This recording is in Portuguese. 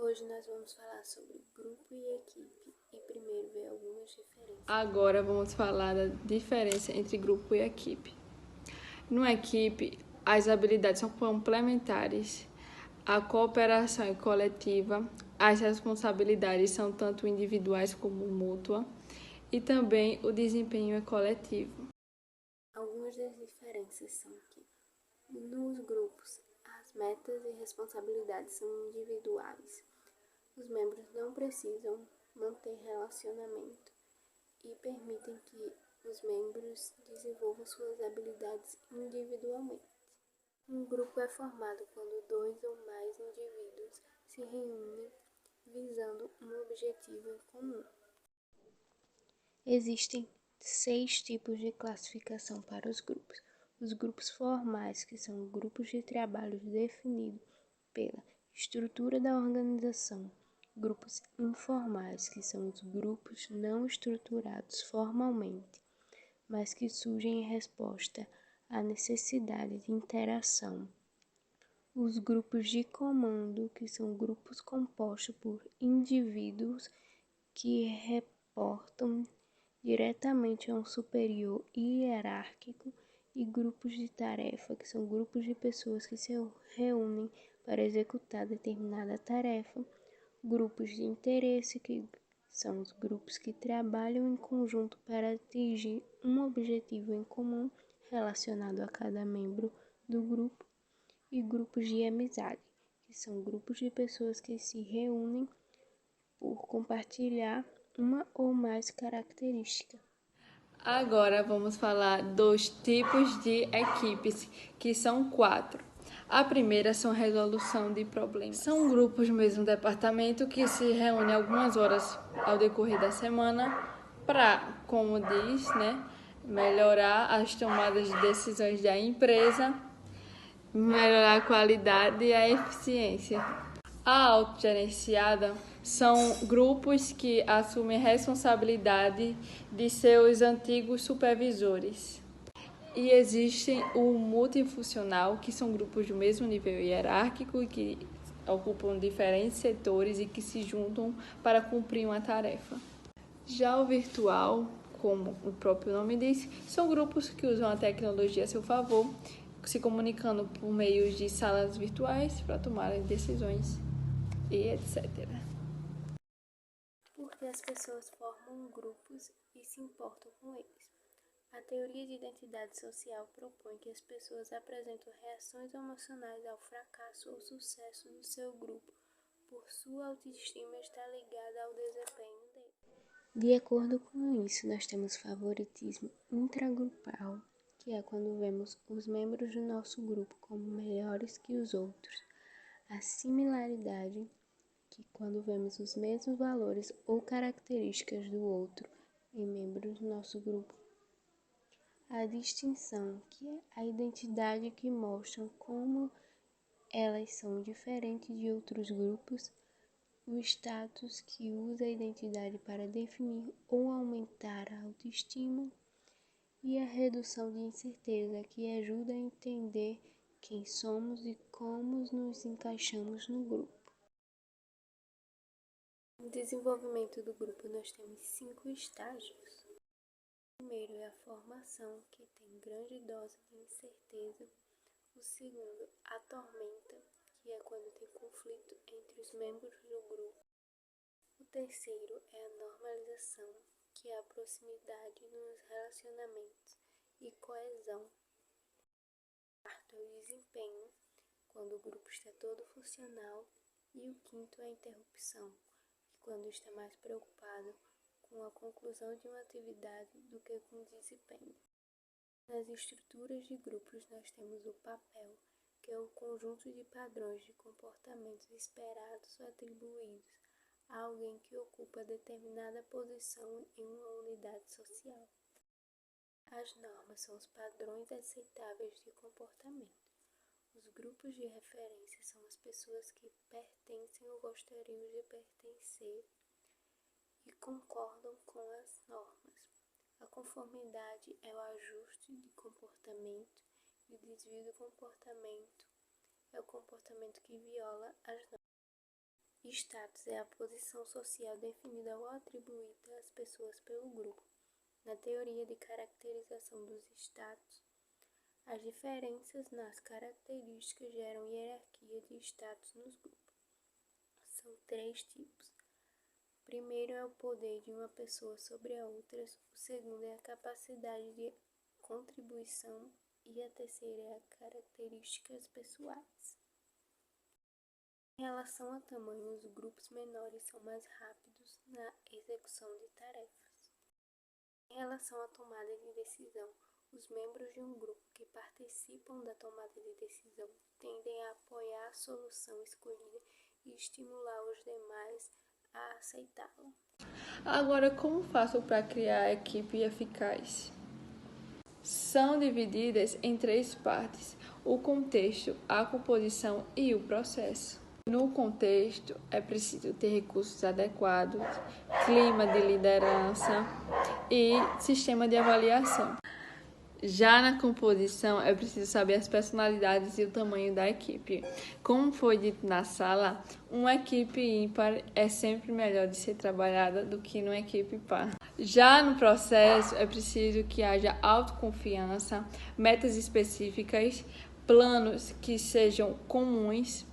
Hoje nós vamos falar sobre grupo e equipe e primeiro ver algumas diferenças. Agora vamos falar da diferença entre grupo e equipe. Numa equipe, as habilidades são complementares, a cooperação é coletiva, as responsabilidades são tanto individuais como mútua e também o desempenho é coletivo. Algumas das diferenças são que nos grupos as metas e responsabilidades são individuais. Os membros não precisam manter relacionamento e permitem que os membros desenvolvam suas habilidades individualmente. Um grupo é formado quando 2 ou mais indivíduos se reúnem visando um objetivo em comum. Existem 6 tipos de classificação para os grupos. Os grupos formais, que são grupos de trabalho definidos pela estrutura da organização. Grupos informais, que são os grupos não estruturados formalmente, mas que surgem em resposta à necessidade de interação. Os grupos de comando, que são grupos compostos por indivíduos que reportam diretamente a um superior hierárquico, e grupos de tarefa, que são grupos de pessoas que se reúnem para executar determinada tarefa. Grupos de interesse, que são os grupos que trabalham em conjunto para atingir um objetivo em comum relacionado a cada membro do grupo. E grupos de amizade, que são grupos de pessoas que se reúnem por compartilhar uma ou mais características. Agora vamos falar dos tipos de equipes, que são 4. A primeira são resolução de problemas. São grupos no mesmo departamento que se reúnem algumas horas ao decorrer da semana para, como diz, melhorar as tomadas de decisões da empresa, melhorar a qualidade e a eficiência. A autogerenciada são grupos que assumem responsabilidade de seus antigos supervisores. E existem o multifuncional, que são grupos do mesmo nível hierárquico e que ocupam diferentes setores e que se juntam para cumprir uma tarefa. Já o virtual, como o próprio nome diz, são grupos que usam a tecnologia a seu favor, se comunicando por meio de salas virtuais para tomarem decisões e etc. Porque as pessoas formam grupos e se importam com eles. A teoria de identidade social propõe que as pessoas apresentam reações emocionais ao fracasso ou sucesso no seu grupo, por sua autoestima estar ligada ao desempenho dele. De acordo com isso, nós temos favoritismo intragrupal, que é quando vemos os membros do nosso grupo como melhores que os outros. A similaridade, que quando vemos os mesmos valores ou características do outro em membros do nosso grupo. A distinção, que é a identidade que mostra como elas são diferentes de outros grupos. O status, que usa a identidade para definir ou aumentar a autoestima. E a redução de incerteza, que ajuda a entender quem somos e como nos encaixamos no grupo. No desenvolvimento do grupo, nós temos 5 estágios. O primeiro é a formação, que tem grande dose de incerteza. O segundo, a tormenta, que é quando tem conflito entre os membros do grupo. O terceiro é a normalização, que é a proximidade nos relacionamentos e coesão. O quarto é o desempenho, quando o grupo está todo funcional. E o quinto é a interrupção, quando está mais preocupado com a conclusão de uma atividade do que com o desempenho. Nas estruturas de grupos nós temos o papel, que é o conjunto de padrões de comportamentos esperados ou atribuídos a alguém que ocupa determinada posição em uma unidade social. As normas são os padrões aceitáveis de comportamento. Os grupos de referência são as pessoas que pertencem ou gostariam de pertencer e concordam com as normas. A conformidade é o ajuste de comportamento e o desvio do comportamento é o comportamento que viola as normas. Status é a posição social definida ou atribuída às pessoas pelo grupo. Na teoria de caracterização dos status, as diferenças nas características geram hierarquia de status nos grupos. São 3 tipos. O primeiro é o poder de uma pessoa sobre a outra, o segundo é a capacidade de contribuição e a terceira é a características pessoais. Em relação a tamanho, os grupos menores são mais rápidos na execução de tarefas. Em relação à tomada de decisão, os membros de um grupo que participam da tomada de decisão tendem a apoiar a solução escolhida e estimular os demais a aceitá-la. Agora, como faço para criar a equipe eficaz? São divididas em 3 partes: o contexto, a composição e o processo. No contexto, é preciso ter recursos adequados, clima de liderança e sistema de avaliação. Já na composição, é preciso saber as personalidades e o tamanho da equipe. Como foi dito na sala, uma equipe ímpar é sempre melhor de ser trabalhada do que uma equipe par. Já no processo, é preciso que haja autoconfiança, metas específicas, planos que sejam comuns